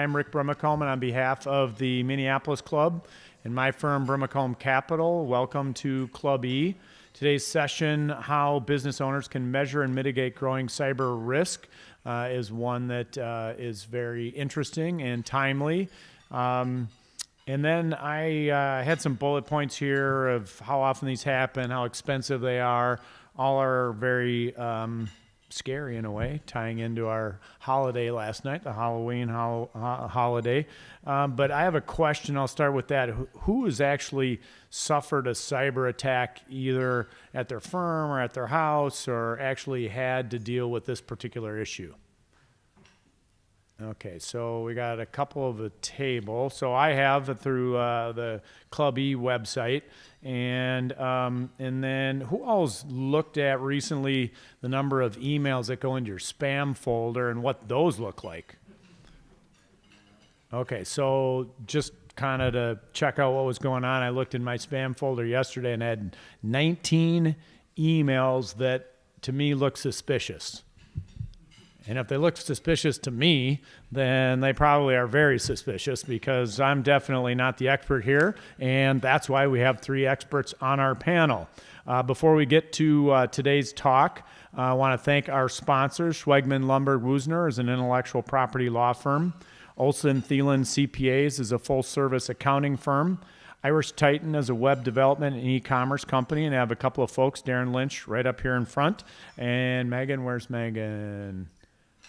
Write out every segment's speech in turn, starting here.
Hi, I'm Rick Brimacombe, and on behalf of the Minneapolis Club and my firm, Brimacombe Capital, welcome to Club E. Today's session, how business owners can measure and mitigate growing cyber risk, is one that is very interesting and timely. And then I had some bullet points here of how often these happen, how expensive they are. All are very scary in a way, tying into our holiday last night, the Halloween holiday. But I have a question. I'll start with that. Who has actually suffered a cyber attack either at their firm or at their house, or actually had to deal with this particular issue? Okay, so we got a couple of the table. So I have through the Club E website, and then who all's looked at recently the number of emails that go into your spam folder and what those look like? Okay, so just kind of to check out what was going on, I looked in my spam folder yesterday and had 19 emails that to me look suspicious. And if they look suspicious to me, then they probably are very suspicious, because I'm definitely not the expert here, and that's why we have three experts on our panel. Before we get to today's talk, I want to thank our sponsors. Schwegman Lumberg Woosner is an intellectual property law firm. Olson Thielen CPAs is a full-service accounting firm. Irish Titan is a web development and e-commerce company, and I have a couple of folks, Darren Lynch right up here in front, and Megan, where's Megan?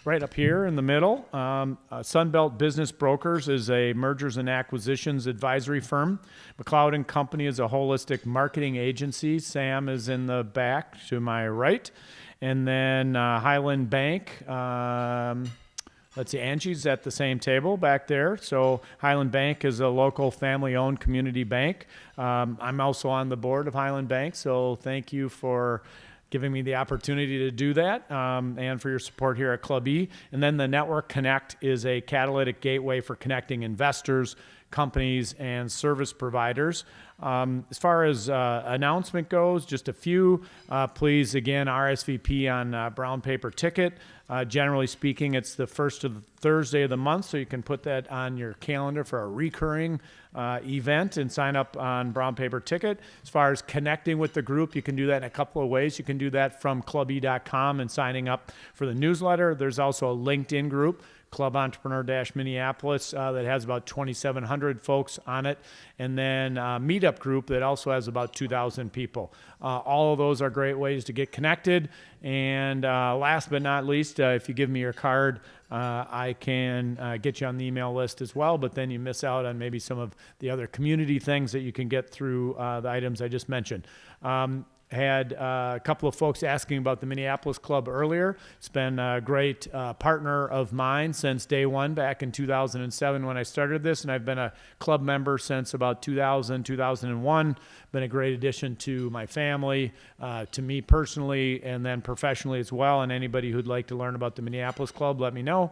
Right up here in the middle. Sunbelt Business Brokers is a mergers and acquisitions advisory firm. McLeod & Company is a holistic marketing agency. Sam is in the back to my right. And then Highland Bank. Let's see, Angie's at the same table back there. So Highland Bank is a local family-owned community bank. I'm also on the board of Highland Bank, so thank you for giving me the opportunity to do that, and for your support here at Club E. And then the Network Connect is a catalytic gateway for connecting investors, companies, and service providers. As far as announcement goes, just a few. Please, again, RSVP on Brown Paper Ticket. Generally speaking, it's the first of the Thursday of the month, so you can put that on your calendar for a recurring event and sign up on Brown Paper Ticket. As far as connecting with the group, you can do that in a couple of ways. You can do that from clube.com and signing up for the newsletter. There's also a LinkedIn group, Club Entrepreneur-Minneapolis, that has about 2,700 folks on it, and then a meetup group that also has about 2,000 people. All of those are great ways to get connected. And last but not least, if you give me your card, I can get you on the email list as well, but then you miss out on maybe some of the other community things that you can get through the items I just mentioned. Had a couple of folks asking about the Minneapolis Club earlier. It's been a great partner of mine since day one back in 2007 when I started this, and I've been a club member since about 2000, 2001. Been a great addition to my family, to me personally, and then professionally as well. And anybody who'd like to learn about the Minneapolis Club, let me know.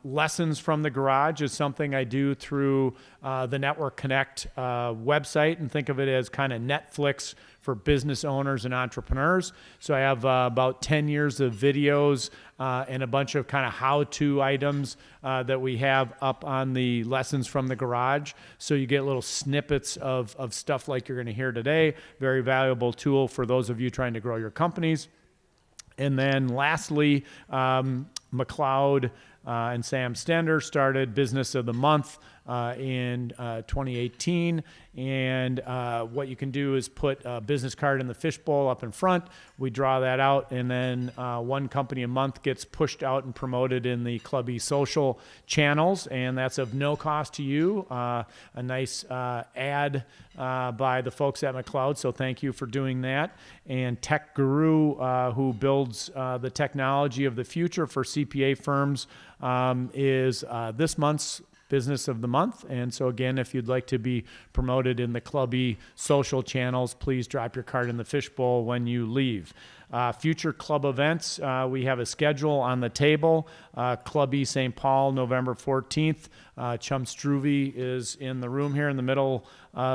Lessons from the Garage is something I do through the Network Connect website, and think of it as kind of Netflix for business owners and entrepreneurs. So I have about 10 years of videos and a bunch of kind of how-to items that we have up on the Lessons from the Garage. So you get little snippets of stuff like you're going to hear today. Very valuable tool for those of you trying to grow your companies. And then lastly, McLeod and Sam Stender started Business of the Month in 2018. And what you can do is put a business card in the fishbowl up in front. We draw that out, and then one company a month gets pushed out and promoted in the Club E social channels, and that's of no cost to you. A nice ad by the folks at McLeod, so thank you for doing that. And Tech Guru, who builds the technology of the future for CPA firms, is this month's Business of the Month. And so again, if you'd like to be promoted in the Club E social channels, please drop your card in the fishbowl when you leave. Future club events, we have a schedule on the table. Club E St. Paul, November 14th. Chum Struve is in the room here in the middle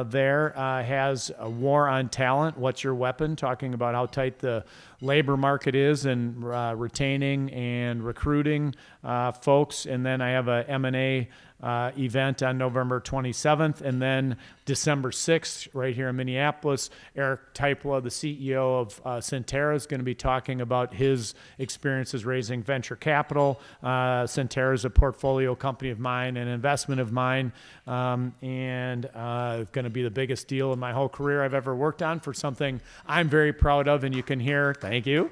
there, has a war on talent. What's your weapon? Talking about how tight the labor market is and retaining and recruiting folks. And then I have a M&A event on November 27th, and then December 6th, right here in Minneapolis, Eric Teipla, the CEO of Centera, is going to be talking about his experiences raising venture capital. Centera is a portfolio company of mine, an investment of mine, and going to be the biggest deal in my whole career I've ever worked on for something I'm very proud of, and you can hear, thank you,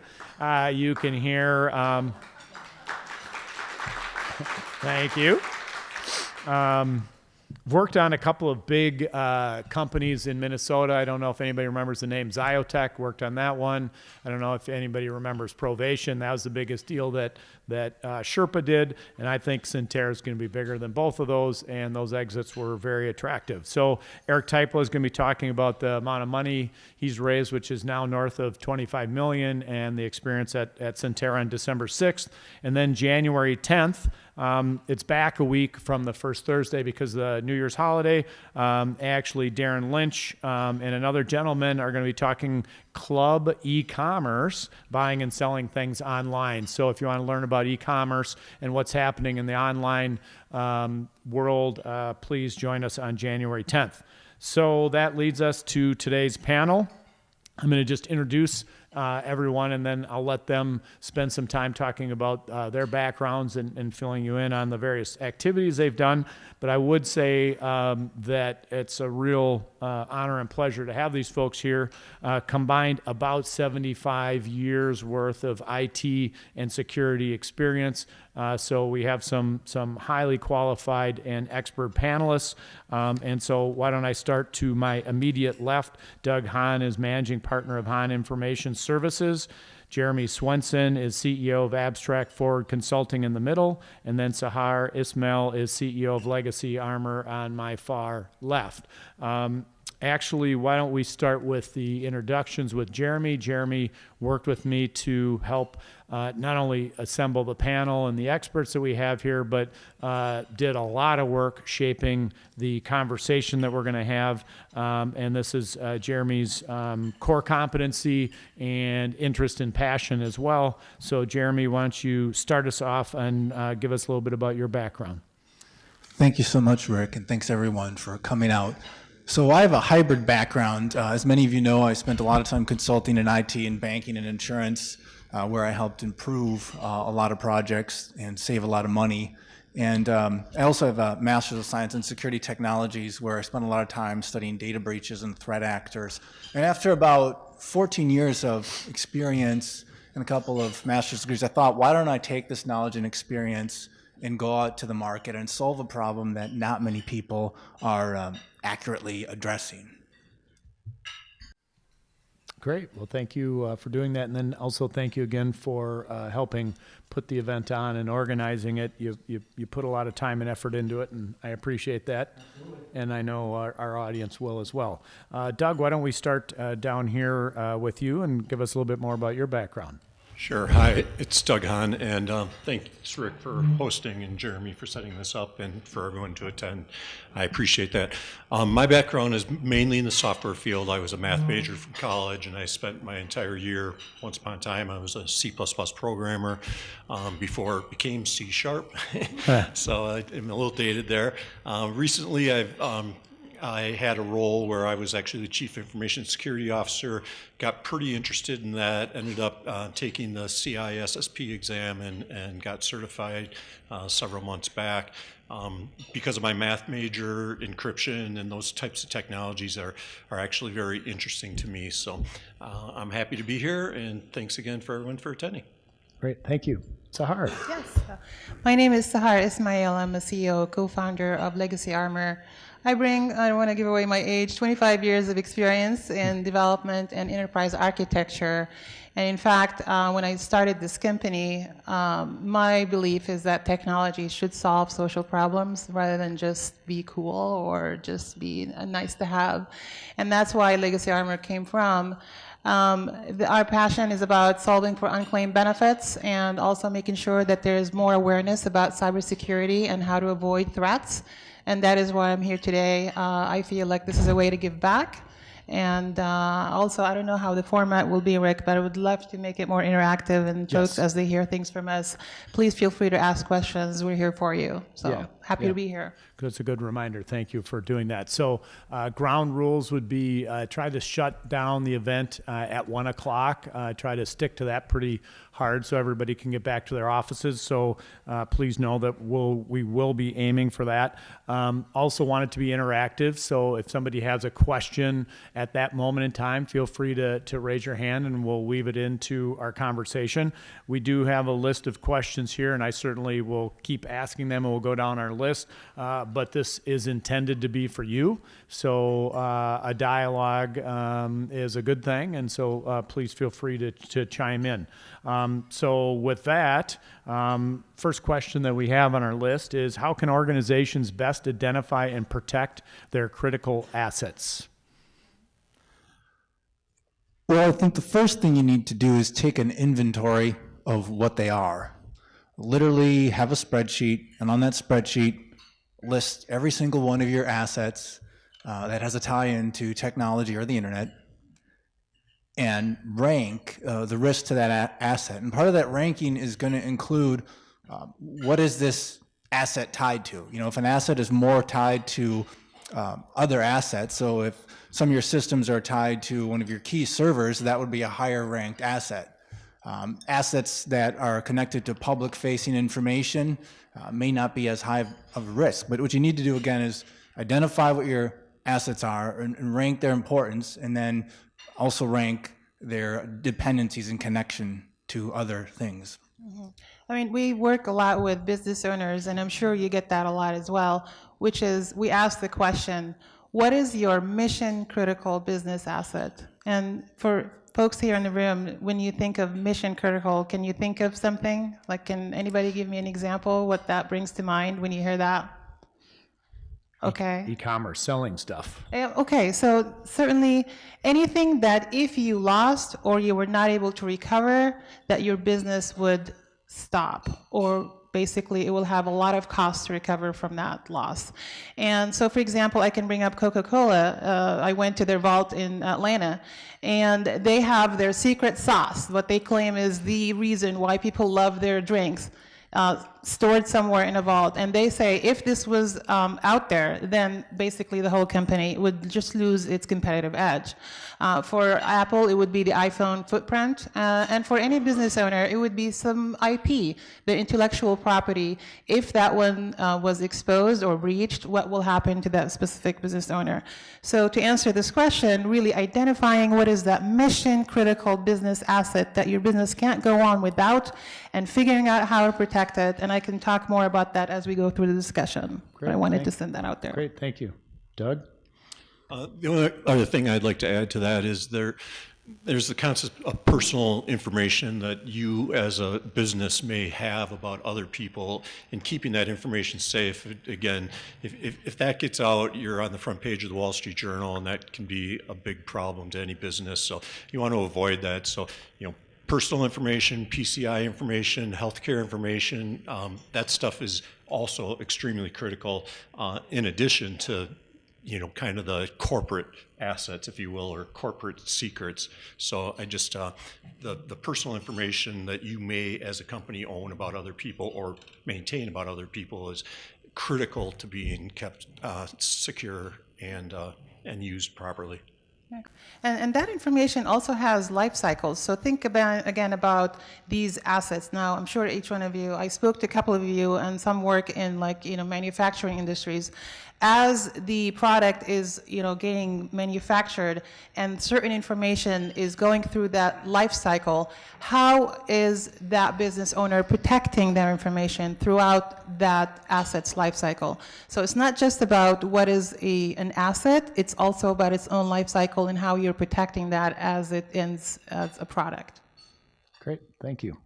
you can hear, thank you. Worked on a couple of big companies in Minnesota. I don't know if anybody remembers the name Zyotech. Worked on that one. I don't know if anybody remembers Provation. That was the biggest deal that Sherpa did, and I think Centera is going to be bigger than both of those, and those exits were very attractive. So Eric Teipla is going to be talking about the amount of money he's raised, which is now north of $25 million, and the experience at Centera on December 6th. And then January 10th, it's back a week from the first Thursday because of the New Year's holiday. Actually, Darren Lynch and another gentleman are going to be talking club e-commerce, buying and selling things online. So if you want to learn about e-commerce and what's happening in the online world, please join us on January 10th. So that leads us to today's panel. I'm going to just introduce everyone, and then I'll let them spend some time talking about their backgrounds and filling you in on the various activities they've done. But I would say that it's a real honor and pleasure to have these folks here. Combined about 75 years worth of IT and security experience. So we have some highly qualified and expert panelists. And so why don't I start to my immediate left. Doug Hahn is managing partner of Hahn Information Services. Jeremy Swenson is CEO of Abstract Forward Consulting in the middle. And then Sahar Ismail is CEO of Legacy Armor on my far left. Actually, why don't we start with the introductions with Jeremy. Jeremy worked with me to help not only assemble the panel and the experts that we have here, but did a lot of work shaping the conversation that we're going to have. And this is Jeremy's core competency and interest and passion as well. So Jeremy, why don't you start us off and give us a little bit about your background. Thank you so much, Rick, and thanks everyone for coming out. So I have a hybrid background. As many of you know, I spent a lot of time consulting in IT and banking and insurance, where I helped improve a lot of projects and save a lot of money. And I also have a Master's of Science in Security Technologies, where I spent a lot of time studying data breaches and threat actors. And after about 14 years of experience and a couple of master's degrees, I thought, why don't I take this knowledge and experience and go out to the market and solve a problem that not many people are accurately addressing. Great. Well, thank you for doing that. And then also thank you again for helping put the event on and organizing it. You put a lot of time and effort into it, and I appreciate that. Absolutely. And I know our audience will as well. Doug, why don't we start down here with you and give us a little bit more about your background. Sure. Hi, it's Doug Hahn, and thanks, Rick, for hosting, and Jeremy for setting this up, and for everyone to attend. I appreciate that. My background is mainly in the software field. I was a math major from college, and I spent my entire year, once upon a time, I was a C++ programmer before it became C#. So I'm a little dated there. Recently, I had a role where I was actually the Chief Information Security Officer, got pretty interested in that, ended up taking the CISSP exam and got certified several months back. Because of my math major, encryption and those types of technologies are actually very interesting to me. So I'm happy to be here, and thanks again for everyone for attending. Great, thank you. Sahar. Yes, my name is Sahar Ismail. I'm a CEO, co-founder of Legacy Armor. I don't want to give away my age, 25 years of experience in development and enterprise architecture. And in fact, when I started this company, my belief is that technology should solve social problems rather than just be cool or just be nice to have. And that's why Legacy Armor came from. Our passion is about solving for unclaimed benefits and also making sure that there is more awareness about cybersecurity and how to avoid threats. And that is why I'm here today. I feel like this is a way to give back. And also, I don't know how the format will be, Rick, but I would love to make it more interactive, and folks, as they hear things from us, please feel free to ask questions. We're here for you. So happy to be here. That's a good reminder. Thank you for doing that. So ground rules would be try to shut down the event at 1 o'clock. Try to stick to that pretty hard so everybody can get back to their offices. So please know that we will be aiming for that. Also want it to be interactive. So if somebody has a question at that moment in time, feel free to raise your hand and we'll weave it into our conversation. We do have a list of questions here, and I certainly will keep asking them and we'll go down our list. But this is intended to be for you. So a dialogue is a good thing, and so please feel free to chime in. So with that, first question that we have on our list is, how can organizations best identify and protect their critical assets? Well, I think the first thing you need to do is take an inventory of what they are. Literally have a spreadsheet, and on that spreadsheet, list every single one of your assets that has a tie-in to technology or the internet, and rank the risk to that asset. And part of that ranking is going to include what is this asset tied to? You know, if an asset is more tied to other assets, so if some of your systems are tied to one of your key servers, that would be a higher ranked asset. Assets that are connected to public-facing information may not be as high of a risk. But what you need to do, again, is identify what your assets are and rank their importance, and then also rank their dependencies in connection to other things. Mm-hmm. I mean, we work a lot with business owners, and I'm sure you get that a lot as well, which is we ask the question, what is your mission-critical business asset? And for folks here in the room, when you think of mission-critical, can you think of something? Like, can anybody give me an example what that brings to mind when you hear that? Okay. E-commerce, selling stuff. Okay, so certainly anything that if you lost or you were not able to recover, that your business would stop, or basically it will have a lot of costs to recover from that loss. And so, for example, I can bring up Coca-Cola. I went to their vault in Atlanta, and they have their secret sauce, what they claim is the reason why people love their drinks, stored somewhere in a vault. And they say if this was out there, then basically the whole company would just lose its competitive edge. For Apple, it would be the iPhone footprint. And for any business owner, it would be some IP, the intellectual property. If that one was exposed or breached, what will happen to that specific business owner? So to answer this question, really identifying what is that mission-critical business asset that your business can't go on without, and figuring out how to protect it. And I can talk more about that as we go through the discussion. Great, but I wanted to send that out there. Great, thank you. Doug? The only other thing I'd like to add to that is there's the concept of personal information that you as a business may have about other people, and keeping that information safe. Again, if that gets out, you're on the front page of the Wall Street Journal, and that can be a big problem to any business. So you want to avoid that. So, personal information, PCI information, healthcare information, that stuff is also extremely critical, in addition to kind of the corporate assets, if you will, or corporate secrets. So I just, the personal information that you may, as a company, own about other people or maintain about other people is critical to being kept secure and used properly. And that information also has life cycles. So think about these assets. Now, I'm sure each one of you, I spoke to a couple of you, and some work in manufacturing industries. As the product is getting manufactured and certain information is going through that life cycle, how is that business owner protecting their information throughout that asset's life cycle? So it's not just about what is an asset, it's also about its own life cycle and how you're protecting that as it ends as a product. Great, thank you.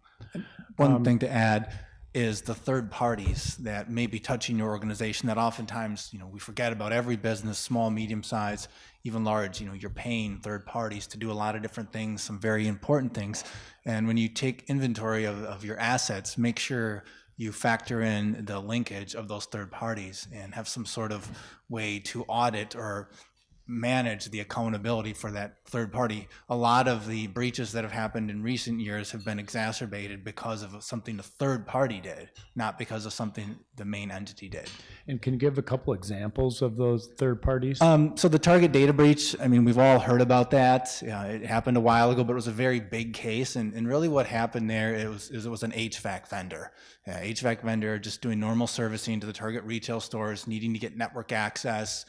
One thing to add, is the third parties that may be touching your organization that oftentimes, we forget about. Every business, small, medium size, even large, you're paying third parties to do a lot of different things, some very important things. And when you take inventory of your assets, make sure you factor in the linkage of those third parties and have some sort of way to audit or manage the accountability for that third party. A lot of the breaches that have happened in recent years have been exacerbated because of something the third party did, not because of something the main entity did. And can you give a couple examples of those third parties? So the Target data breach, we've all heard about that. It happened a while ago, but it was a very big case. And really what happened there, it was an HVAC vendor. HVAC vendor just doing normal servicing to the Target retail stores, needing to get network access,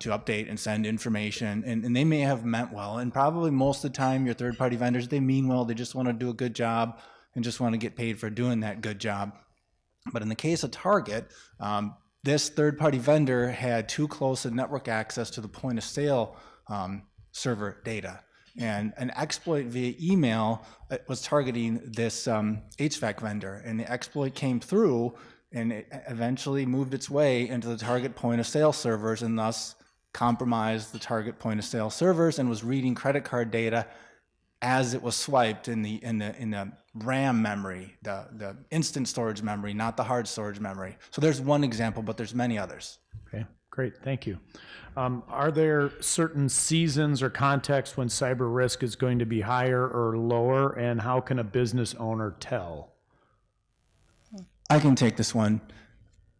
to update and send information, and they may have meant well, and probably most of the time your third-party vendors, they mean well, they just want to do a good job and just want to get paid for doing that good job. But in the case of Target, this third-party vendor had too close a network access to the point of sale server data, and an exploit via email was targeting this HVAC vendor, and the exploit came through and it eventually moved its way into the Target point of sale servers and thus compromised the Target point of sale servers and was reading credit card data as it was swiped in the RAM memory, the instant storage memory, not the hard storage memory. So there's one example, but there's many others. Okay, great, thank you. Are there certain seasons or contexts when cyber risk is going to be higher or lower, and how can a business owner tell? I can take this one.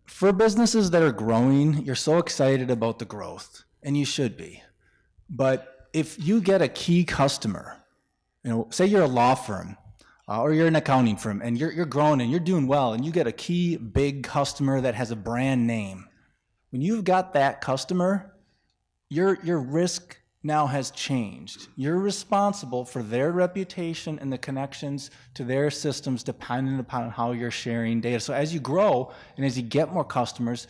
For businesses that are growing, you're so excited about the growth, and you should be. But if you get a key customer, say you're a law firm or you're an accounting firm, and you're growing and you're doing well, and you get a key big customer that has a brand name. When you've got that customer, your risk now has changed. You're responsible for their reputation and the connections to their systems depending upon how you're sharing data. So as you grow and as you get more customers,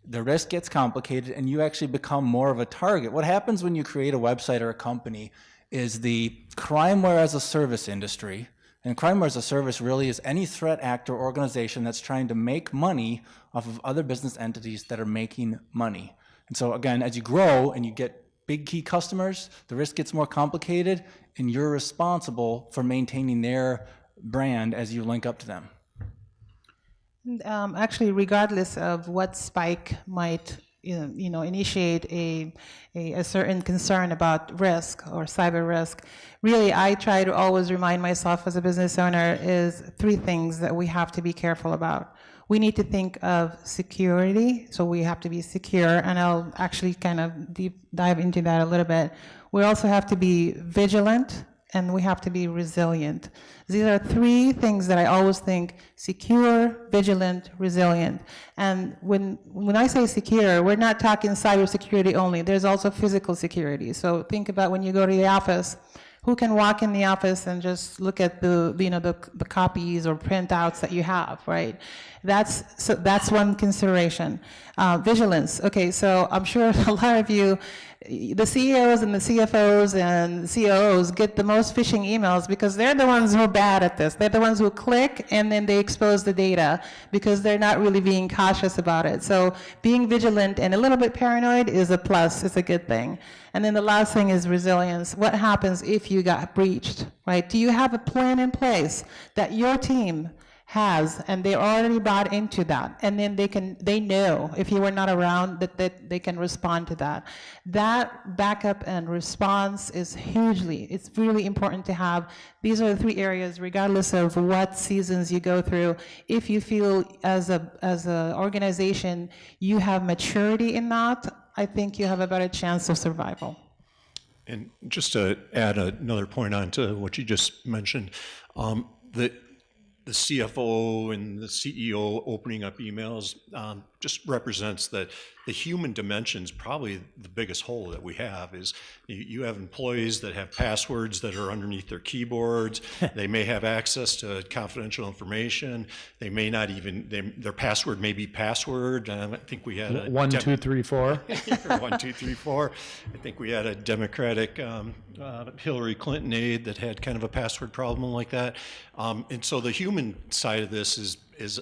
the risk gets complicated and you actually become more of a target. What happens when you create a website or a company is the crimeware as a service industry, and crimeware as a service really is any threat actor or organization that's trying to make money off of other business entities that are making money. And so again, as you grow and you get big key customers, the risk gets more complicated, and you're responsible for maintaining their brand as you link up to them. Actually, regardless of what spike might initiate a certain concern about risk or cyber risk, really I try to always remind myself as a business owner is three things that we have to be careful about. We need to think of security, so we have to be secure, and I'll actually kind of deep dive into that a little bit. We also have to be vigilant, and we have to be resilient. These are three things that I always think: secure, vigilant, resilient. And when I say secure, we're not talking cybersecurity only. There's also physical security. So think about when you go to the office. Who can walk in the office and just look at the copies or printouts that you have, right? That's one consideration. Vigilance. Okay, so I'm sure a lot of you, the CEOs and the CFOs and COOs get the most phishing emails because they're the ones who are bad at this. They're the ones who click and then they expose the data because they're not really being cautious about it. So being vigilant and a little bit paranoid is a plus, it's a good thing. And then the last thing is resilience. What happens if you got breached, right? Do you have a plan in place that your team has, and they already bought into that, and then they know if you were not around that they can respond to that. That backup and response is it's really important to have. These are the three areas, regardless of what seasons you go through. If you feel as a organization you have maturity in that, I think you have a better chance of survival. And just to add another point on to what you just mentioned, the CFO and the CEO opening up emails just represents that the human dimension is probably the biggest hole that we have. Is you have employees that have passwords that are underneath their keyboards. They may have access to confidential information. They may not even, their password may be password. I think we had a 1, 2, 3, 4. 1, 2, 3, 4. I think we had a Democratic Hillary Clinton aide that had kind of a password problem like that. And so the human side of this is is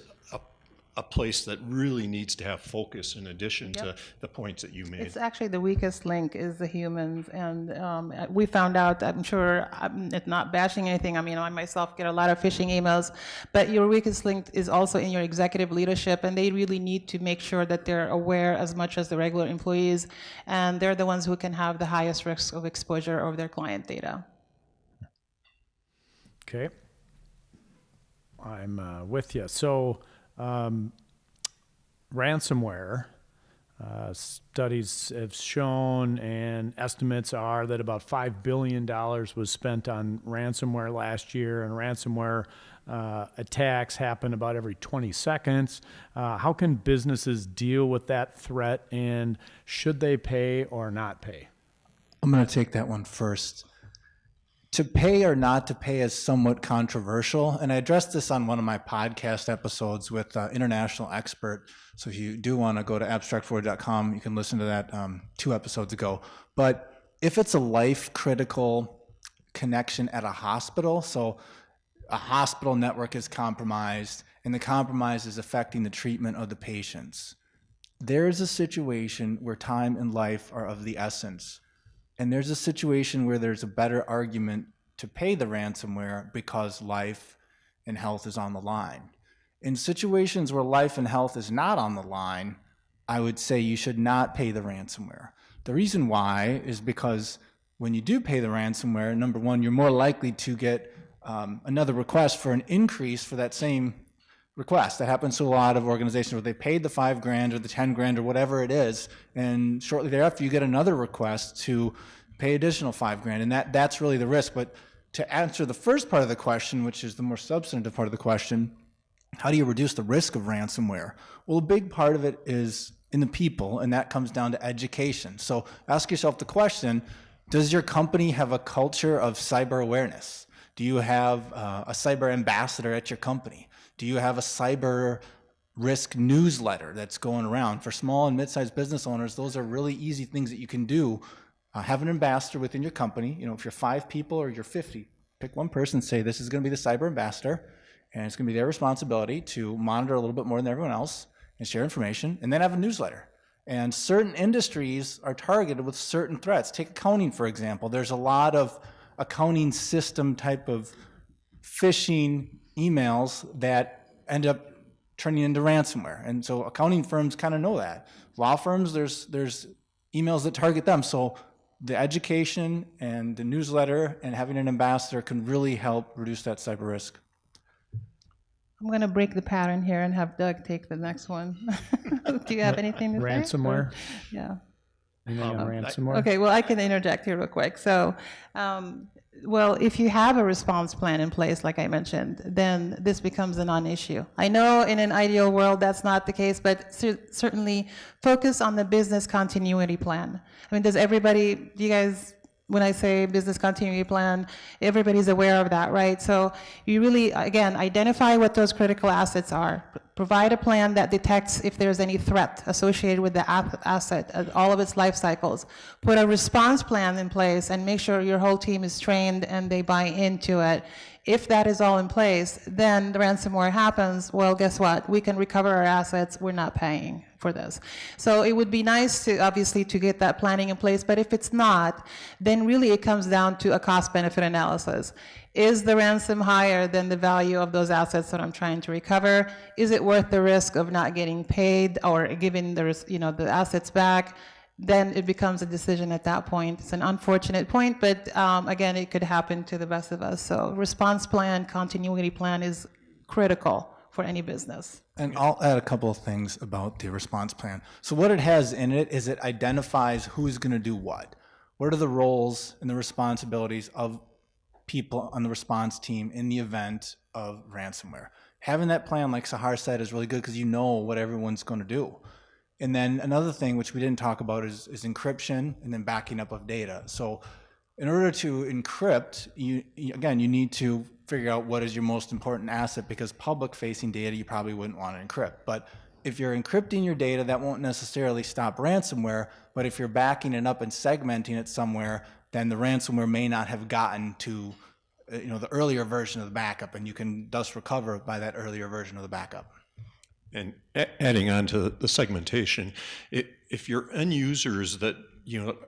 a place that really needs to have focus in addition to the points that you made. It's actually the weakest link is the humans, and we found out, I'm sure, it's not bashing anything, I mean, I myself get a lot of phishing emails, but your weakest link is also in your executive leadership, and they really need to make sure that they're aware as much as the regular employees, and they're the ones who can have the highest risk of exposure of their client data. Okay. I'm with you. So, ransomware, studies have shown and estimates are that about $5 billion was spent on ransomware last year, and ransomware attacks happen about every 20 seconds. How can businesses deal with that threat, and should they pay or not pay? I'm going to take that one first. To pay or not to pay is somewhat controversial, and I addressed this on one of my podcast episodes with an international expert. So if you do want to go to abstractforward.com, you can listen to that 2 episodes ago. But if it's a life-critical connection at a hospital, so a hospital network is compromised, and the compromise is affecting the treatment of the patients, there is a situation where time and life are of the essence. And there's a situation where there's a better argument to pay the ransomware because life and health is on the line. In situations where life and health is not on the line, I would say you should not pay the ransomware. The reason why is because when you do pay the ransomware, number one, you're more likely to get another request for an increase for that same request. That happens to a lot of organizations where they paid the $5,000 or the $10,000 or whatever it is, and shortly thereafter you get another request to pay additional $5,000, and that's really the risk. But to answer the first part of the question, which is the more substantive part of the question, how do you reduce the risk of ransomware? Well, a big part of it is in the people, and that comes down to education. So ask yourself the question, does your company have a culture of cyber awareness? Do you have a cyber ambassador at your company? Do you have a cyber risk newsletter that's going around? For small and mid-sized business owners, those are really easy things that you can do. Have an ambassador within your company. You know, if you're 5 people or you're 50, pick one person and say, this is going to be the cyber ambassador, and it's going to be their responsibility to monitor a little bit more than everyone else and share information, and then have a newsletter. And certain industries are targeted with certain threats. Take accounting, for example. There's a lot of accounting system type of phishing emails that end up turning into ransomware. And so accounting firms kind of know that. Law firms, there's emails that target them. So the education and the newsletter and having an ambassador can really help reduce that cyber risk. I'm going to break the pattern here and have Doug take the next one. Do you have anything to say? Ransomware? Yeah. Anything on ransomware? Okay, well, I can interject here real quick. So, well, if you have a response plan in place, like I mentioned, then this becomes a non-issue. I know in an ideal world that's not the case, but certainly focus on the business continuity plan. I mean, do you guys, when I say business continuity plan, everybody's aware of that, right? So you really, again, identify what those critical assets are. Provide a plan that detects if there's any threat associated with the asset at all of its life cycles. Put a response plan in place and make sure your whole team is trained and they buy into it. If that is all in place, then the ransomware happens, well, guess what? We can recover our assets, we're not paying for this. So it would be nice to, obviously, to get that planning in place, but if it's not, then really it comes down to a cost-benefit analysis. Is the ransom higher than the value of those assets that I'm trying to recover? Is it worth the risk of not getting paid or giving the assets back? Then it becomes a decision at that point. It's an unfortunate point, but again, it could happen to the best of us. So response plan, continuity plan is critical for any business. And I'll add a couple of things about the response plan. So what it has in it is it identifies who's going to do what. What are the roles and the responsibilities of people on the response team in the event of ransomware? Having that plan, like Sahar said, is really good because you know what everyone's going to do. And then another thing which we didn't talk about is encryption and then backing up of data. So in order to encrypt, you need to figure out what is your most important asset, because public-facing data you probably wouldn't want to encrypt. But if you're encrypting your data, that won't necessarily stop ransomware, but if you're backing it up and segmenting it somewhere, then the ransomware may not have gotten to the earlier version of the backup, and you can thus recover by that earlier version of the backup. And adding on to the segmentation, if your end users that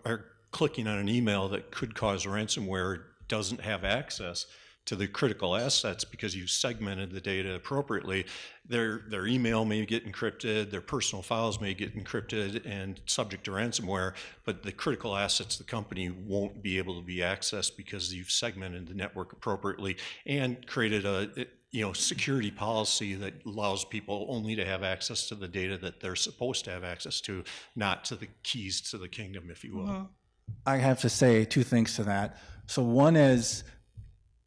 are clicking on an email that could cause ransomware doesn't have access to the critical assets because you segmented the data appropriately, their email may get encrypted, their personal files may get encrypted and subject to ransomware, but the critical assets of the company won't be able to be accessed because you've segmented the network appropriately and created a security policy that allows people only to have access to the data that they're supposed to have access to, not to the keys to the kingdom, if you will. Mm-hmm. I have to say two things to that. So one is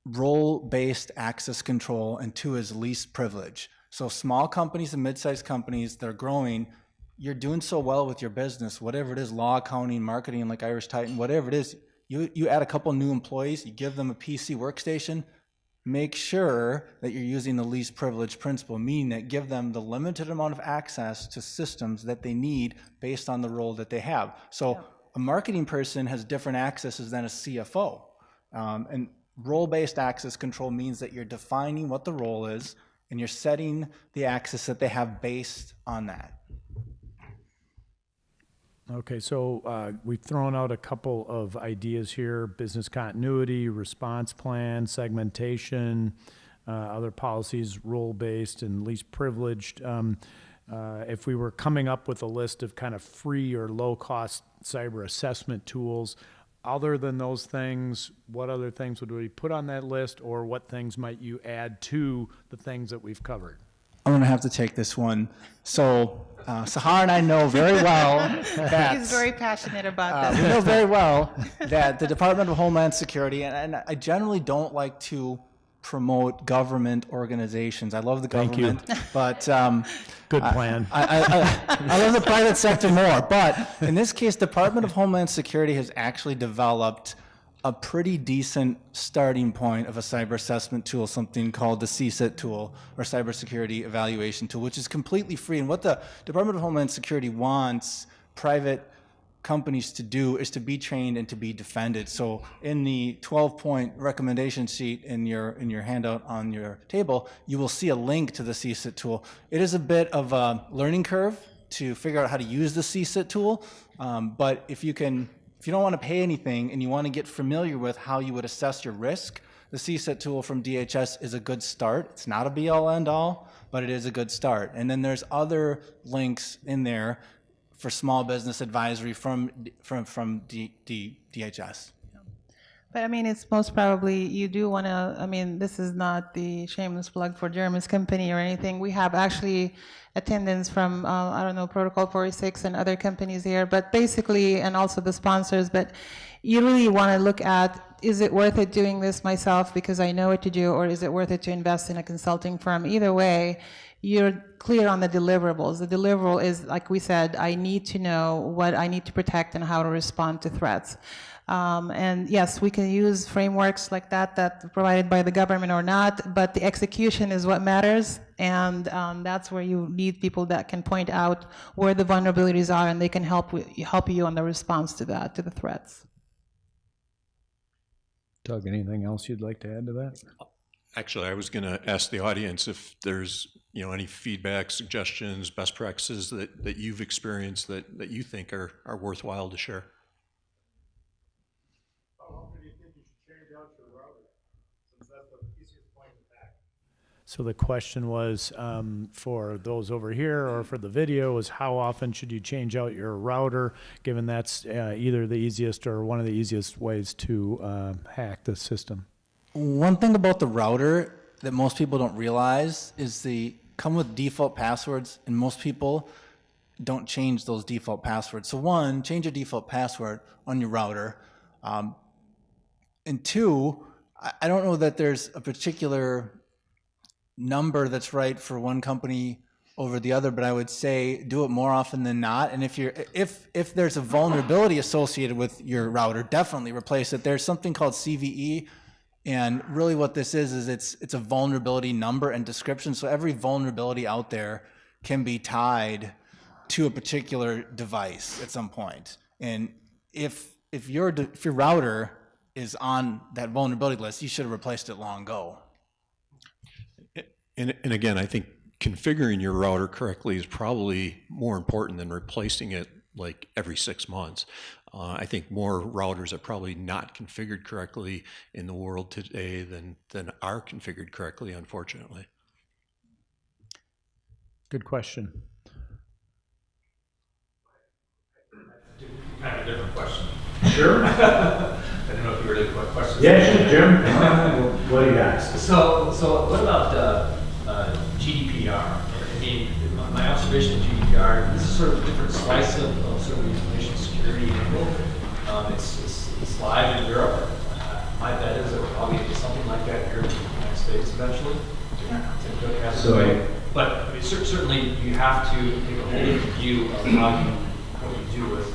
role-based access control, and two is least privilege. So small companies and mid-sized companies, they're growing. You're doing so well with your business, whatever it is, law, accounting, marketing, like Irish Titan, whatever it is, you add a couple new employees, you give them a PC workstation, make sure that you're using the least privilege principle, meaning that give them the limited amount of access to systems that they need based on the role that they have. So a marketing person has different accesses than a CFO. And role-based access control means that you're defining what the role is and you're setting the access that they have based on that. Okay, so we've thrown out a couple of ideas here: business continuity, response plan, segmentation, other policies, role-based and least privileged. If we were coming up with a list of kind of free or low-cost cyber assessment tools, other than those things, what other things would we put on that list, or what things might you add to the things that we've covered? I'm going to have to take this one. So Sahar and I know very well that He's very passionate about we this. know very well that the Department of Homeland Security, and I generally don't like to promote government organizations. I love the Thank you. government, but Good plan. I love the private sector more. But in this case, Department of Homeland Security has actually developed a pretty decent starting point of a cyber assessment tool, something called the CSIT tool, or Cybersecurity Evaluation Tool, which is completely free. And what the Department of Homeland Security wants private companies to do is to be trained and to be defended. So in the 12-point recommendation sheet in your handout on your table, you will see a link to the CSIT tool. It is a bit of a learning curve to figure out how to use the CSIT tool, but if you don't want to pay anything and you want to get familiar with how you would assess your risk, the CSIT tool from DHS is a good start. It's not a be-all, end-all, but it is a good start. And then there's other links in there for small business advisory from DHS. But I mean, it's most probably you do want to, I mean, this is not the shameless plug for Jeremy's company or anything. We have actually attendance from, I don't know, Protocol 46 and other companies here, but basically, and also the sponsors, but you really want to look at, is it worth it doing this myself because I know what to do, or is it worth it to invest in a consulting firm? Either way, you're clear on the deliverables. The deliverable is, like we said, I need to know what I need to protect and how to respond to threats. And yes, we can use frameworks like that provided by the government or not, but the execution is what matters, and that's where you need people that can point out where the vulnerabilities are, and they can help you on the response to that, to the threats. Doug, anything else you'd like to add to that? Actually, I was going to ask the audience if there's any feedback, suggestions, best practices that you've experienced that you think are worthwhile to share. How often do you think you should change out your router, since that's the easiest point of attack? So the question was, for those over here or for the video, was how often should you change out your router, given that's either the easiest or one of the easiest ways to hack the system? One thing about the router that most people don't realize is they come with default passwords, and most people don't change those default passwords. So one, change your default password on your router. And two, I don't know that there's a particular number that's right for one company over the other, but I would say do it more often than not. And if there's a vulnerability associated with your router, definitely replace it. There's something called CVE, and really what this is it's a vulnerability number and description. So every vulnerability out there can be tied to a particular device at some point. And if your router is on that vulnerability list, you should have replaced it long ago. And again, I think configuring your router correctly is probably more important than replacing it like every 6 months. I think more routers are probably not configured correctly in the world today than are configured correctly, unfortunately. Good question. Kind of a different question. Sure. I don't know if you really put questions. Yeah, sure, Jim. What do you got? So what about GDPR? I mean, my observation of GDPR, this is sort of a different slice of sort of information security angle. It's live in Europe. My bet is that we'll probably get something like that here in the United States eventually. But I mean, certainly you have to take a holistic view of what you do with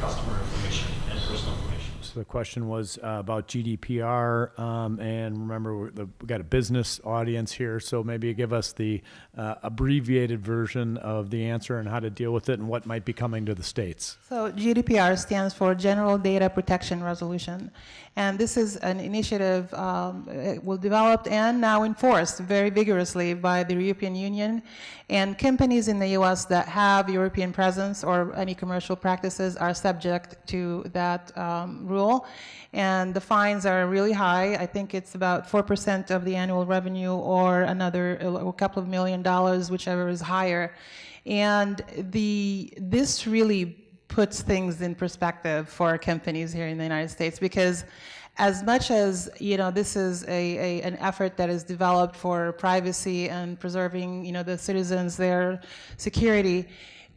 customer information and personal information. So the question was about GDPR, and remember we got a business audience here, so maybe give us the abbreviated version of the answer and how to deal with it and what might be coming to the States. So GDPR stands for General Data Protection Resolution, and this is an initiative was developed and now enforced very vigorously by the European Union, and companies in the U.S. that have European presence or any commercial practices are subject to that rule. And the fines are really high. I think it's about 4% of the annual revenue or a couple of $1 million, whichever is higher. And this really puts things in perspective for companies here in the United States, because as much as this is an effort that is developed for privacy and preserving the citizens, their security,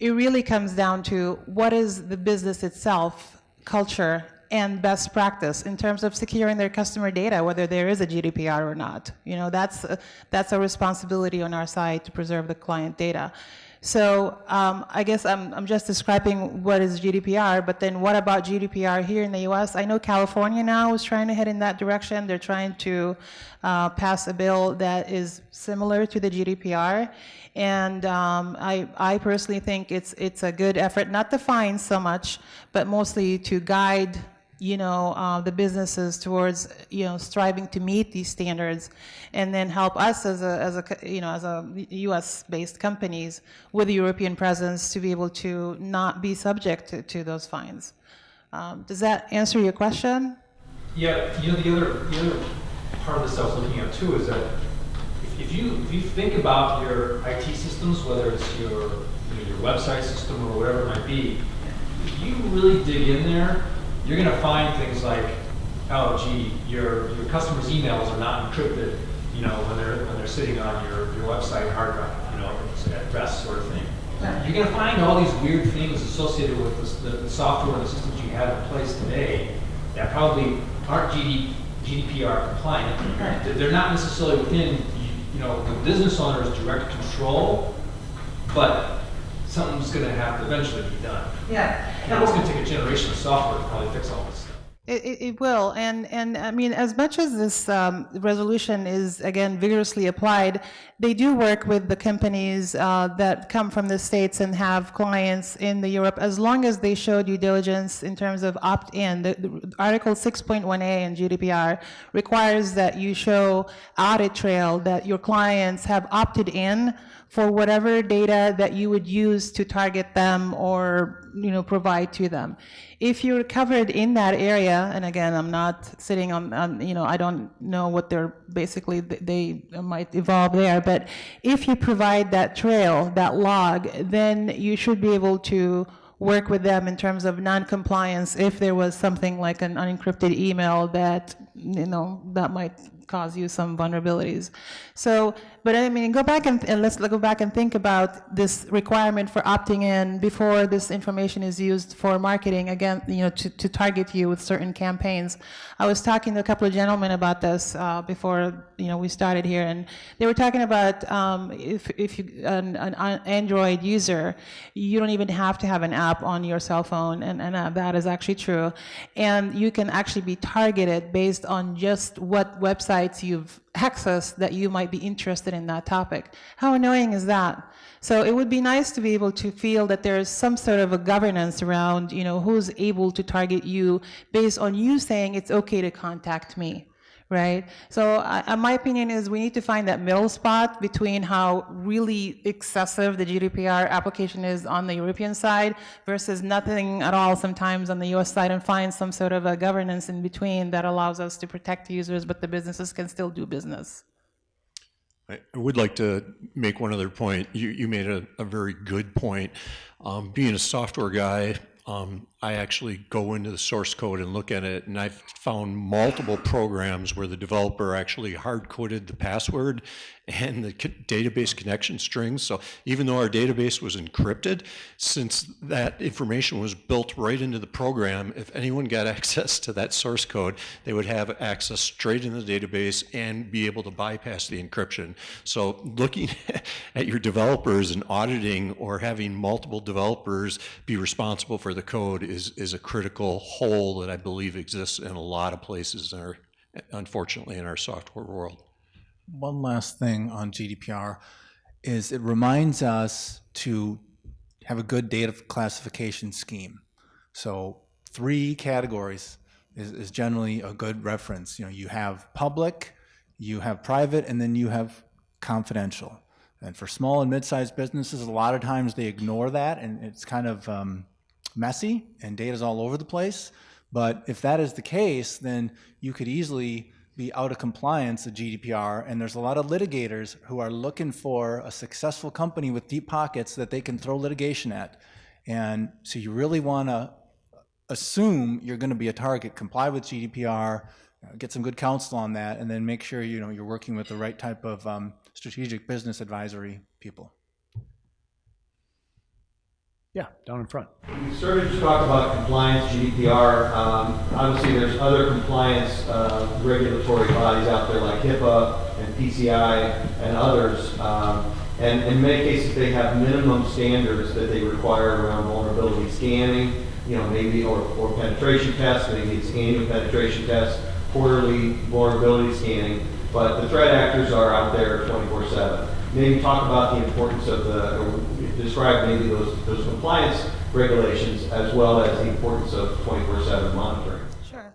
it really comes down to what is the business itself, culture, and best practice in terms of securing their customer data, whether there is a GDPR or not. That's a responsibility on our side to preserve the client data. So I guess I'm just describing what is GDPR, but then what about GDPR here in the US? I know California now is trying to head in that direction. They're trying to pass a bill that is similar to the GDPR. And I personally think it's a good effort, not to fine so much, but mostly to guide the businesses towards striving to meet these standards, and then help us as a U.S.-based companies with a European presence to be able to not be subject to those fines. Does that answer your question? Yeah, the other part of this I was looking at too is that if you think about your IT systems, whether it's your website system or whatever it might be, if you really dig in there, you're going to find things like, oh, gee, your customers' emails are not encrypted, when they're sitting on your website hard drive, at rest sort of thing. You're going to find all these weird things associated with the software and the systems you have in place today that probably aren't GDPR compliant. They're not necessarily within the business owner's direct control, but something's going to have to eventually be done. Yeah. It's going to take a generation of software to probably fix all this stuff. It will, and I mean, as much as this resolution is, again, vigorously applied, they do work with the companies that come from the States and have clients in the Europe, as long as they show due diligence in terms of opt-in. The Article 6.1a in GDPR requires that you show audit trail that your clients have opted in for whatever data that you would use to target them or provide to them. If you're covered in that area, and again, I'm not sitting on I don't know what they're basically, they might evolve there, but if you provide that trail, that log, then you should be able to work with them in terms of non-compliance if there was something like an unencrypted email that that might cause you some vulnerabilities. So, but I mean, go back and let's go back and think about this requirement for opting in before this information is used for marketing, again, to target you with certain campaigns. I was talking to a couple of gentlemen about this before we started here, and they were talking about if you an Android user, you don't even have to have an app on your cell phone, and that is actually true, and you can actually be targeted based on just what website websites you've accessed that you might be interested in that topic. How annoying is that? So it would be nice to be able to feel that there's some sort of a governance around, who's able to target you based on you saying it's okay to contact me. Right? So my opinion is we need to find that middle spot between how really excessive the GDPR application is on the European side versus nothing at all sometimes on the US side, and find some sort of a governance in between that allows us to protect users, but the businesses can still do business. I would like to make one other point. You made a very good point. Being a software guy, I actually go into the source code and look at it, and I've found multiple programs where the developer actually hard-coded the password and the database connection strings. So even though our database was encrypted, since that information was built right into the program, if anyone got access to that source code, they would have access straight in the database and be able to bypass the encryption. So looking at your developers and auditing or having multiple developers be responsible for the code is a critical hole that I believe exists in a lot of places, unfortunately, in our software world. One last thing on GDPR is it reminds us to have a good data classification scheme. So 3 categories is generally a good reference. You have public, you have private, and then you have confidential. And for small and mid-sized businesses, a lot of times they ignore that, and it's kind of messy and data's all over the place. But if that is the case, then you could easily be out of compliance with GDPR, and there's a lot of litigators who are looking for a successful company with deep pockets that they can throw litigation at. And so you really want to assume you're going to be a target, comply with GDPR, get some good counsel on that, and then make sure you're working with the right type of strategic business advisory people. Yeah, down in front. We started to talk about compliance, GDPR. Obviously, there's other compliance regulatory bodies out there like HIPAA and PCI and others. And in many cases, they have minimum standards that they require around vulnerability scanning, maybe or penetration tests. Maybe it's annual penetration tests, quarterly vulnerability scanning. But the threat actors are out there 24/7. Maybe talk about the importance of describe maybe those compliance regulations as well as the importance of 24/7 monitoring. Sure.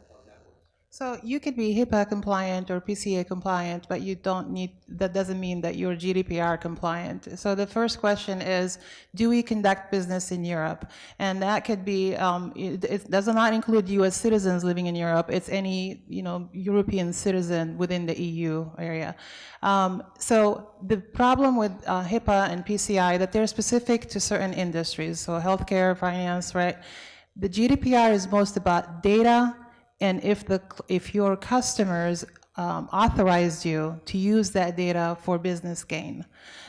So you could be HIPAA compliant or PCA compliant, but that doesn't mean that you're GDPR compliant. So the first question is, do we conduct business in Europe? And that could be, it does not include US citizens living in Europe. It's any, European citizen within the EU area. So the problem with HIPAA and PCI, that they're specific to certain industries, so healthcare, finance, right? The GDPR is most about data, and if your customers authorized you to use that data for business gain.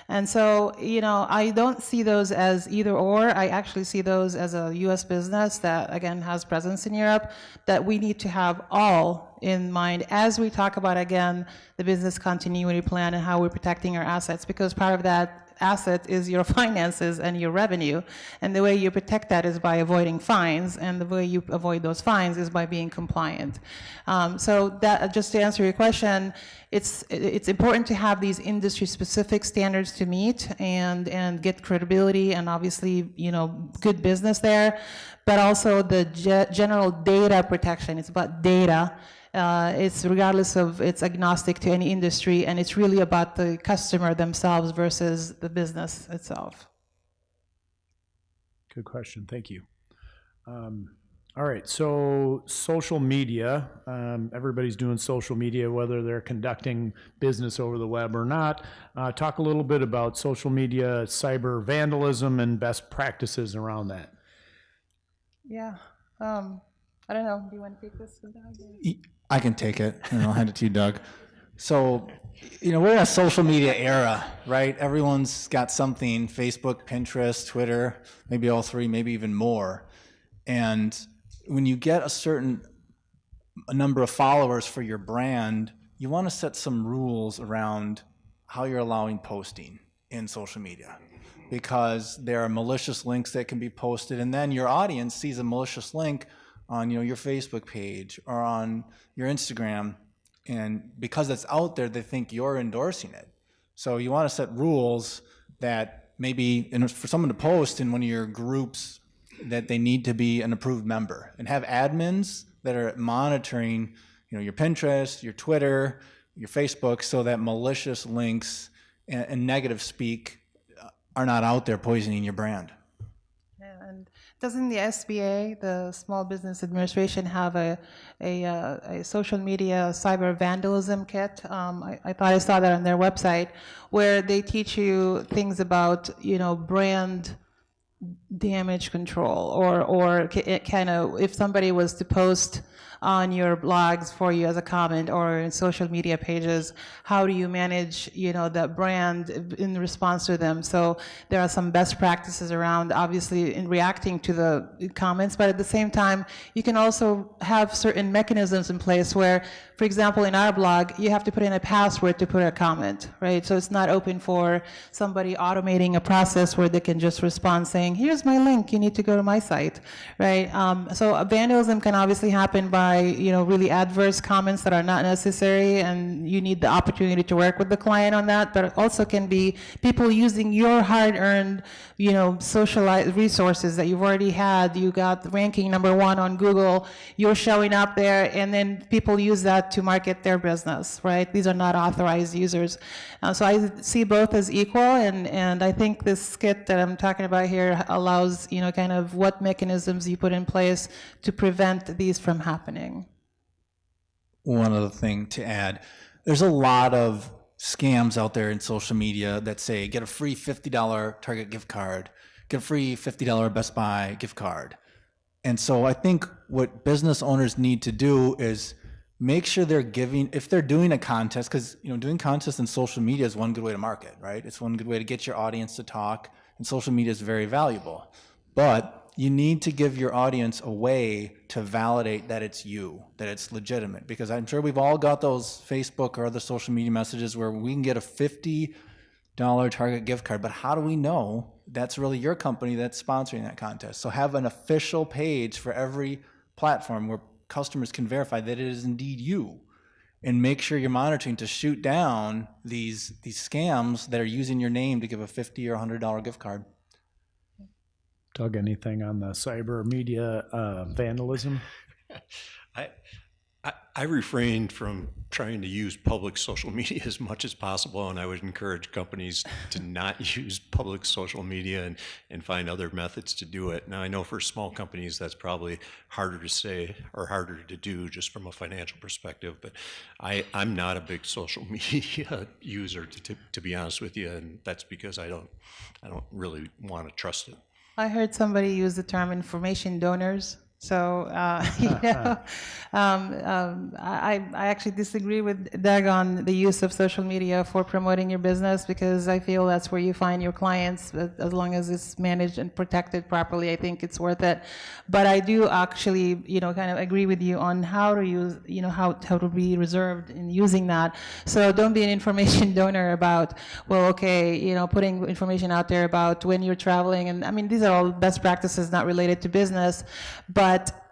And so, I don't see those as either or. I actually see those as a US business that, again, has presence in Europe, that we need to have all in mind as we talk about, again, the business continuity plan and how we're protecting our assets, because part of that asset is your finances and your revenue. And the way you protect that is by avoiding fines, and the way you avoid those fines is by being compliant. So that, just to answer your question, it's important to have these industry-specific standards to meet and get credibility and obviously, good business there, but also the general data protection. It's about data. It's regardless of, it's agnostic to any industry, and it's really about the customer themselves versus the business itself. Good question. Thank you. All right. So social media, everybody's doing social media, whether they're conducting business over the web or not. Talk a little bit about social media, cyber vandalism, and best practices around that. Yeah. I don't know. Do you want to take this? I can take it, and I'll hand it to you, Doug. So, we're in a social media era, right? Everyone's got something, Facebook, Pinterest, Twitter, maybe all 3, maybe even more. And when you get a number of followers for your brand, you want to set some rules around how you're allowing posting in social media, because there are malicious links that can be posted, and then your audience sees a malicious link on your Facebook page or on your Instagram, And because it's out there, they think you're endorsing it. So you want to set rules that maybe, and for someone to post in one of your groups, that they need to be an approved member, and have admins that are monitoring, your Pinterest, your Twitter, your Facebook, so that malicious links and negative speak are not out there poisoning your brand. Yeah, and doesn't the SBA, the Small Business Administration, have a social media cyber vandalism kit? I thought I saw that on their website, where they teach you things about, brand damage control, or kind of, if somebody was to post on your blogs for you as a comment or in social media pages, how do you manage, that brand in response to them? So there are some best practices around, obviously, in reacting to the comments, but at the same time, you can also have certain mechanisms in place where, for example, in our blog, you have to put in a password to put a comment, right? So it's not open for somebody automating a process where they can just respond saying, here's my link, you need to go to my site, right? So vandalism can obviously happen by, really adverse comments that are not necessary, and you need the opportunity to work with the client on that, but it also can be people using your hard-earned, socialized resources that you've already had. You got ranking #1 on Google, you're showing up there, and then people use that to market their business, right? These are not authorized users. So I see both as equal, and I think this kit that I'm talking about here allows, kind of what mechanisms you put in place to prevent these from happening. One other thing to add, there's a lot of scams out there in social media that say, get a free $50 Target gift card, get a free $50 Best Buy gift card. And so I think what business owners need to do is make sure they're giving, if they're doing a contest, because doing contests in social media is one good way to market, right? It's one good way to get your audience to talk, and social media is very valuable. But you need to give your audience a way to validate that it's you, that it's legitimate, because I'm sure we've all got those Facebook or other social media messages where we can get a $50 Target gift card, but how do we know that's really your company that's sponsoring that contest? So have an official page for every platform where customers can verify that it is indeed you, and make sure you're monitoring to shoot down these scams that are using your name to give a $50 or $100 gift card. Doug, anything on the cyber media vandalism? I refrained from trying to use public social media as much as possible, and I would encourage companies to not use public social media and find other methods to do it. Now, I know for small companies that's probably harder to say or harder to do just from a financial perspective, but I'm not a big social media user, to be honest with you, and that's because I don't really want to trust it. I heard somebody use the term information donors. So, I actually disagree with Doug on the use of social media for promoting your business, because I feel that's where you find your clients. As long as it's managed and protected properly, I think it's worth it. But I do actually, kind of agree with you on how to use, how to be reserved in using that. So don't be an information donor about, well, okay, putting information out there about when you're traveling. And I mean, these are all best practices not related to business, but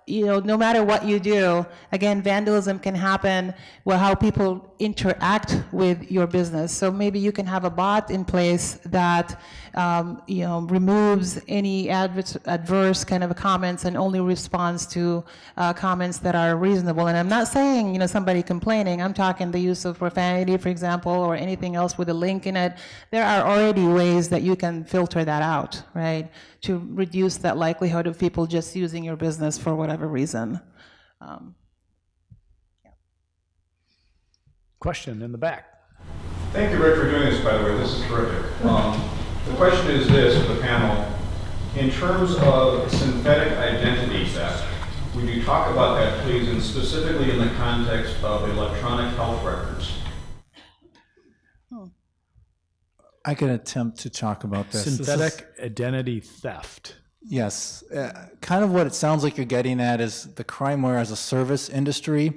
no matter what you do, again, vandalism can happen with how people interact with your business. So maybe you can have a bot in place that, removes any adverse kind of comments and only responds to comments that are reasonable. And I'm not saying, somebody complaining. I'm talking the use of profanity, for example, or anything else with a link in it. There are already ways that you can filter that out, right, to reduce that likelihood of people just using your business for whatever reason. Question in the back. Thank you, Rick, for doing this, by the way. This is terrific. The question is this for the panel. In terms of synthetic identity theft, would you talk about that, please, and specifically in the context of electronic health records? I can attempt to talk about this. Synthetic identity theft. Yes. Kind of what it sounds like you're getting at is the crimeware as a service industry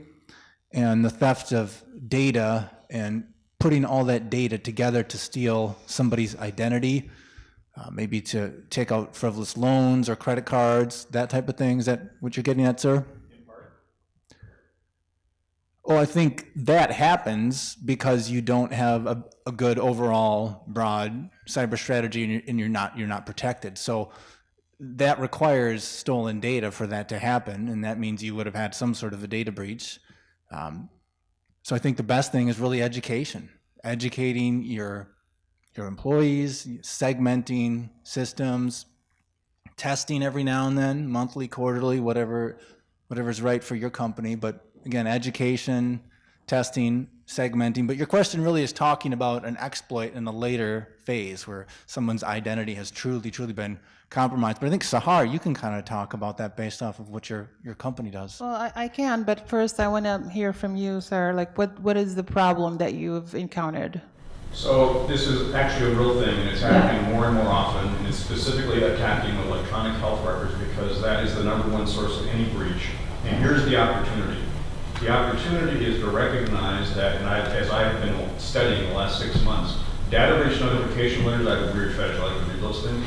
and the theft of data and putting all that data together to steal somebody's identity, maybe to take out frivolous loans or credit cards, that type of thing. Is that what you're getting at, sir? Well, I think that happens because you don't have a good overall broad cyber strategy, and you're not protected. So that requires stolen data for that to happen, and that means you would have had some sort of a data breach. So I think the best thing is really education, educating your employees, segmenting systems, testing every now and then, monthly, quarterly, whatever's right for your company. But again, education, testing, segmenting. But your question really is talking about an exploit in a later phase where someone's identity has truly been compromised. But I think, Sahar, you can kind of talk about that based off of what your company does. Well, I can, but first I want to hear from you, sir. Like, what is the problem that you've encountered? So this is actually a real thing, and it's happening more and more often, and it's specifically attacking electronic health records because that is the #1 source of any breach. And here's the opportunity. The opportunity is to recognize that, and as I've been studying the last 6 months, data breach notification letters, I have a weird fetish, I like to read those things.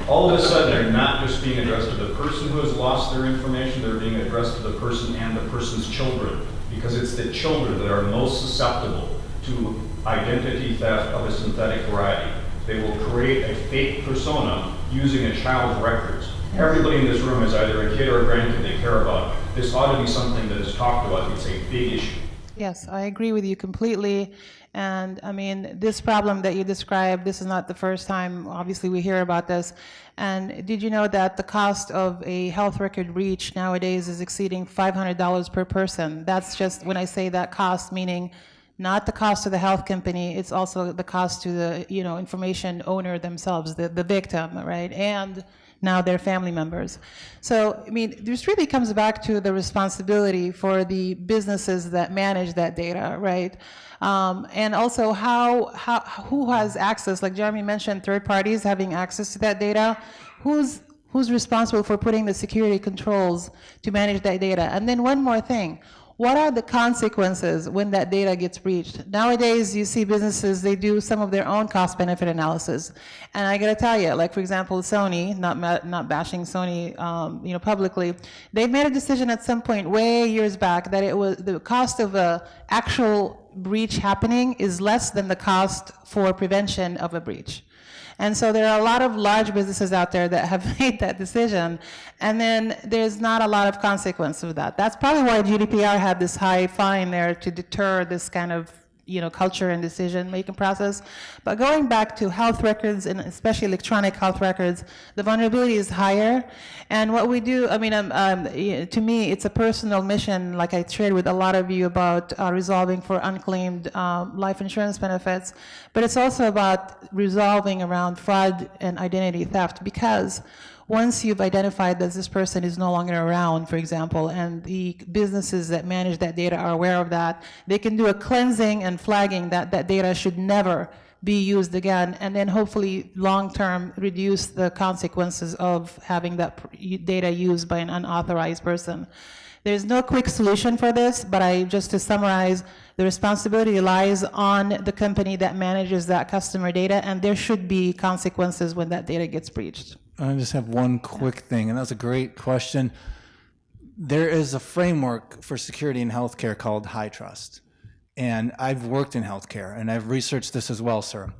All of a sudden, they're not just being addressed to the person who has lost their information, they're being addressed to the person and the person's children, because it's the children that are most susceptible to identity theft of a synthetic variety. They will create a fake persona using a child's records. Everybody in this room is either a kid or a grandkid they care about. This ought to be something that is talked about. It's a big issue. Yes, I agree with you completely. And I mean, this problem that you described, this is not the first time, obviously, we hear about this. And did you know that the cost of a health record breach nowadays is exceeding $500 per person? That's just, when I say that cost, meaning not the cost to the health company, it's also the cost to the, information owner themselves, the victim, right? And now their family members. So, I mean, this really comes back to the responsibility for the businesses that manage that data, right? And also who has access, like Jeremy mentioned, third parties having access to that data. Who's responsible for putting the security controls to manage that data? And then one more thing. What are the consequences when that data gets breached? Nowadays, you see businesses, they do some of their own cost-benefit analysis. And I gotta tell you, like for example, Sony, not bashing Sony, publicly, they made a decision at some point way years back that it was the cost of a actual breach happening is less than the cost for prevention of a breach. And so there are a lot of large businesses out there that have made that decision, and then there's not a lot of consequence of that. That's probably why GDPR had this high fine there to deter this kind of culture and decision-making process. But going back to health records, and especially electronic health records, the vulnerability is higher. And what we do, to me, it's a personal mission, like I shared with a lot of you about resolving for unclaimed life insurance benefits. But it's also about resolving around fraud and identity theft, because once you've identified that this person is no longer around, for example, and the businesses that manage that data are aware of that, they can do a cleansing and flagging that that data should never be used again, and then hopefully long-term reduce the consequences of having that data used by an unauthorized person. There's no quick solution for this, but just to summarize, the responsibility lies on the company that manages that customer data, and there should be consequences when that data gets breached. I just have one quick thing, and that's a great question. There is a framework for security in healthcare called High Trust. And I've worked in healthcare, and I've researched this as well, sir.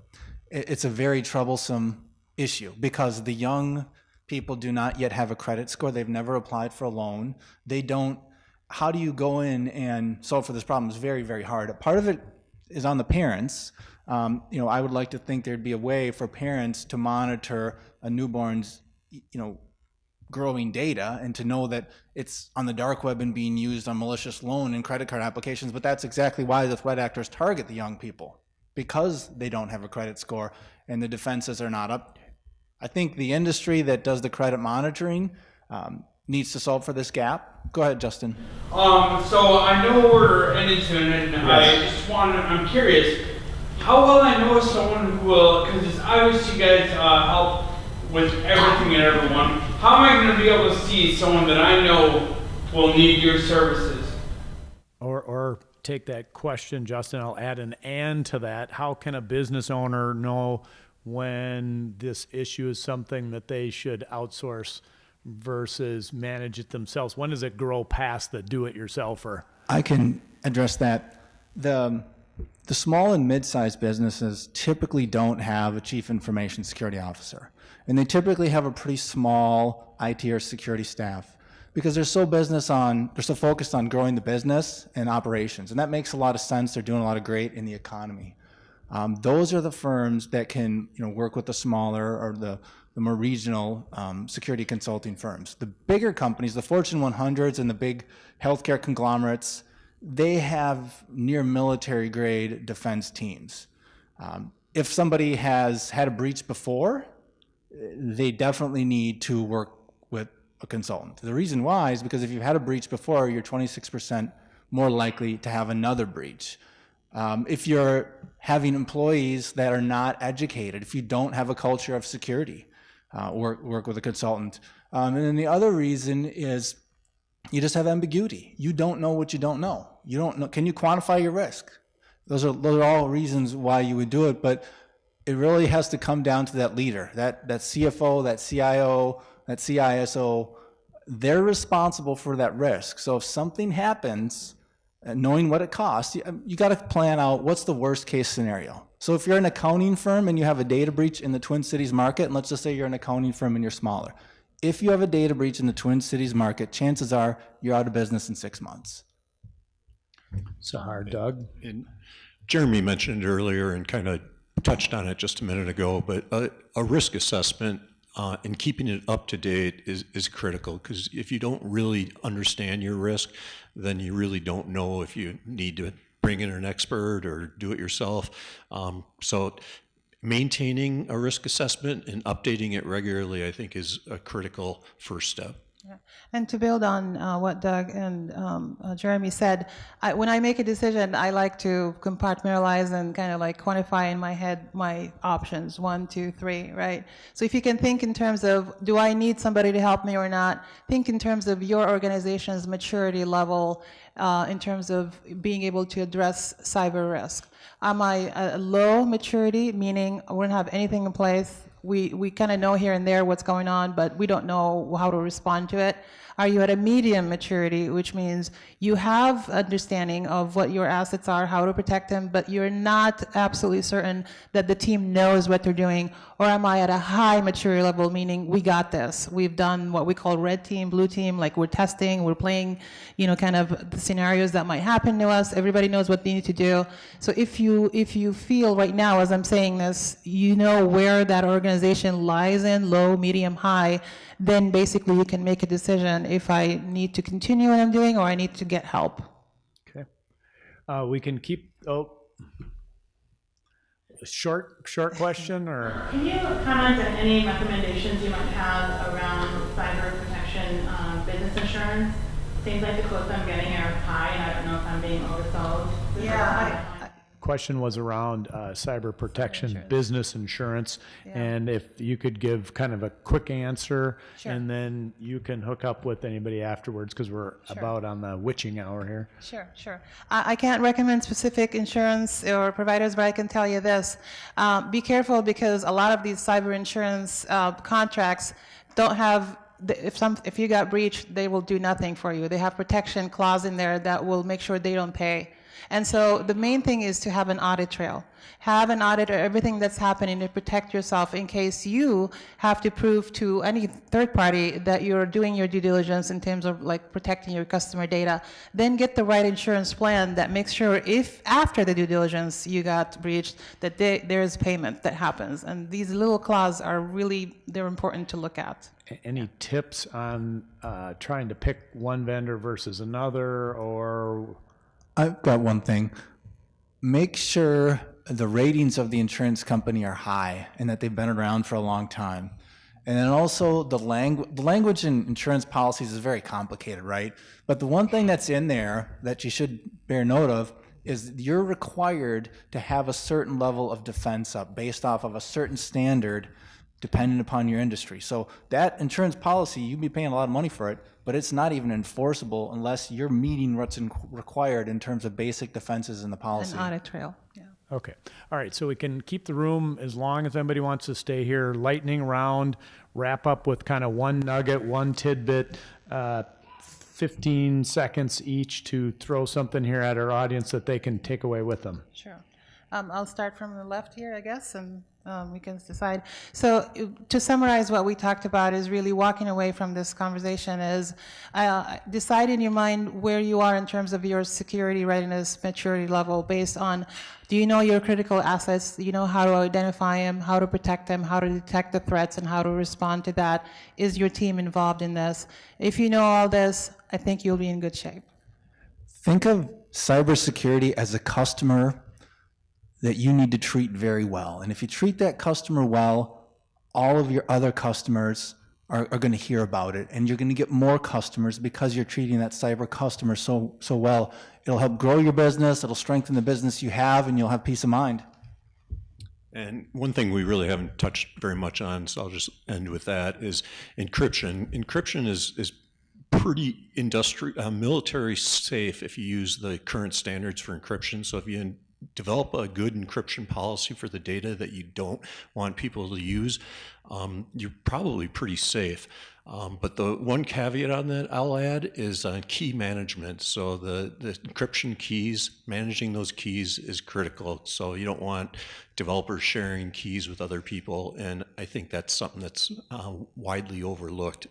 It's a very troublesome issue because the young people do not yet have a credit score. They've never applied for a loan. How do you go in and solve for this problem? It's very, very hard. Part of it is on the parents. I would like to think there'd be a way for parents to monitor a newborn's, growing data and to know that it's on the dark web and being used on malicious loan and credit card applications. But that's exactly why the threat actors target the young people, because they don't have a credit score and the defenses are not up. I think the industry that does the credit monitoring needs to solve for this gap. Go ahead, Justin. So I know we're ending soon, and yes. I'm curious, how will I know someone who will, because it's obvious you guys help with everything and everyone, how am I going to be able to see someone that I know will need your services? Or take that question, Justin, I'll add an and to that. How can a business owner know when this issue is something that they should outsource versus manage it themselves? When does it grow past the do-it-yourselfer? I can address that. The small and mid-sized businesses typically don't have a chief information security officer, and they typically have a pretty small IT or security staff because they're so focused on growing the business and operations, and that makes a lot of sense. They're doing a lot of great in the economy. Those are the firms that can, work with the smaller or the more regional security consulting firms. The bigger companies, the Fortune 100s and the big healthcare conglomerates, they have near military grade defense teams. If somebody has had a breach before, they definitely need to work with a consultant. The reason why is because if you've had a breach before, you're 26% more likely to have another breach. If you're having employees that are not educated, if you don't have a culture of security, work with a consultant. And then the other reason is you just have ambiguity. You don't know what you don't know. You don't know. Can you quantify your risk? Those are all reasons why you would do it, but it really has to come down to that leader, that CFO, that CIO, that CISO. They're responsible for that risk. So if something happens, knowing what it costs, you got to plan out what's the worst case scenario. So if you're an accounting firm and you have a data breach in the Twin Cities market, and let's just say you're an accounting firm and you're smaller, if you have a data breach in the Twin Cities market, chances are you're out of business in 6 months. Sahar, Doug? And Jeremy mentioned it earlier and kind of touched on it just a minute ago, but a risk assessment and keeping it up to date is critical, because if you don't really understand your risk, then you really don't know if you need to bring in an expert or do it yourself. So maintaining a risk assessment and updating it regularly, I think, is a critical first step. Yeah. And to build on what Doug and Jeremy said, when I make a decision, I like to compartmentalize and kind of like quantify in my head my options, 1, 2, 3, right? So if you can think in terms of, do I need somebody to help me or not? Think in terms of your organization's maturity level, in terms of being able to address cyber risk. Am I a low maturity, meaning we don't have anything in place? We kind of know here and there what's going on, but we don't know how to respond to it. Are you at a medium maturity, which means you have understanding of what your assets are, how to protect them, but you're not absolutely certain that the team knows what they're doing? Or am I at a high maturity level, meaning we got this? We've done what we call red team, blue team, like we're testing, we're playing, kind of the scenarios that might happen to us. Everybody knows what they need to do. So if you feel right now, as I'm saying this, you know where that organization lies in, low, medium, high, then basically you can make a decision if I need to continue what I'm doing or I need to get help. Okay. We can keep, short question, or? Can you comment on any recommendations you might have around cyber protection business insurance? Seems like the quotes I'm getting are high, and I don't know if I'm being oversold. Yeah, Question was around cyber protection, business insurance, and if you could give kind of a quick answer, Sure. and then you can hook up with anybody afterwards, because we're about on the witching hour here. Sure. I can't recommend specific insurance or providers, but I can tell you this. Be careful, because a lot of these cyber insurance contracts don't have, if you got breached, they will do nothing for you. They have protection clause in there that will make sure they don't pay. And so the main thing is to have an audit trail. Have an audit of everything that's happening to protect yourself in case you have to prove to any third party that you're doing your due diligence in terms of like protecting your customer data. Then get the right insurance plan that makes sure if after the due diligence you got breached, that there is payment that happens. And these little clauses are really, they're important to look at. Any tips on trying to pick one vendor versus another, or? I've got one thing. Make sure the ratings of the insurance company are high and that they've been around for a long time. And then also the language in insurance policies is very complicated, right? But the one thing that's in there that you should bear note of is you're required to have a certain level of defense up based off of a certain standard dependent upon your industry. So that insurance policy, you'd be paying a lot of money for it, but it's not even enforceable unless you're meeting what's required in terms of basic defenses in the policy. An audit trail, yeah. Okay. All right. So we can keep the room as long as anybody wants to stay here. Lightning round, wrap up with kind of one nugget, one tidbit. 15 seconds each to throw something here at our audience that they can take away with them. Sure. I'll start from the left here, I guess, and we can decide. So to summarize what we talked about is really walking away from this conversation is decide in your mind where you are in terms of your security readiness maturity level based on, do you know your critical assets? Do you know how to identify them, how to protect them, how to detect the threats, and how to respond to that? Is your team involved in this? If you know all this, I think you'll be in good shape. Think of cybersecurity as a customer that you need to treat very well. And if you treat that customer well, all of your other customers are going to hear about it, and you're going to get more customers because you're treating that cyber customer so well. It'll help grow your business, it'll strengthen the business you have, and you'll have peace of mind. And one thing we really haven't touched very much on, so I'll just end with that, is encryption. Encryption is pretty military safe if you use the current standards for encryption. So if you develop a good encryption policy for the data that you don't want people to use, you're probably pretty safe. But the one caveat on that I'll add is key management. So the encryption keys, managing those keys is critical. So you don't want developers sharing keys with other people. And I think that's something that's widely overlooked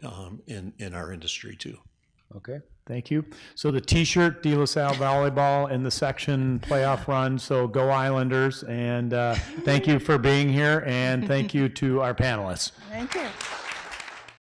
in our industry too. Okay, thank you. So the T-shirt, De La Salle Volleyball, and the section playoff run. So go Islanders, and thank you for being here, and thank you to our panelists. Thank you.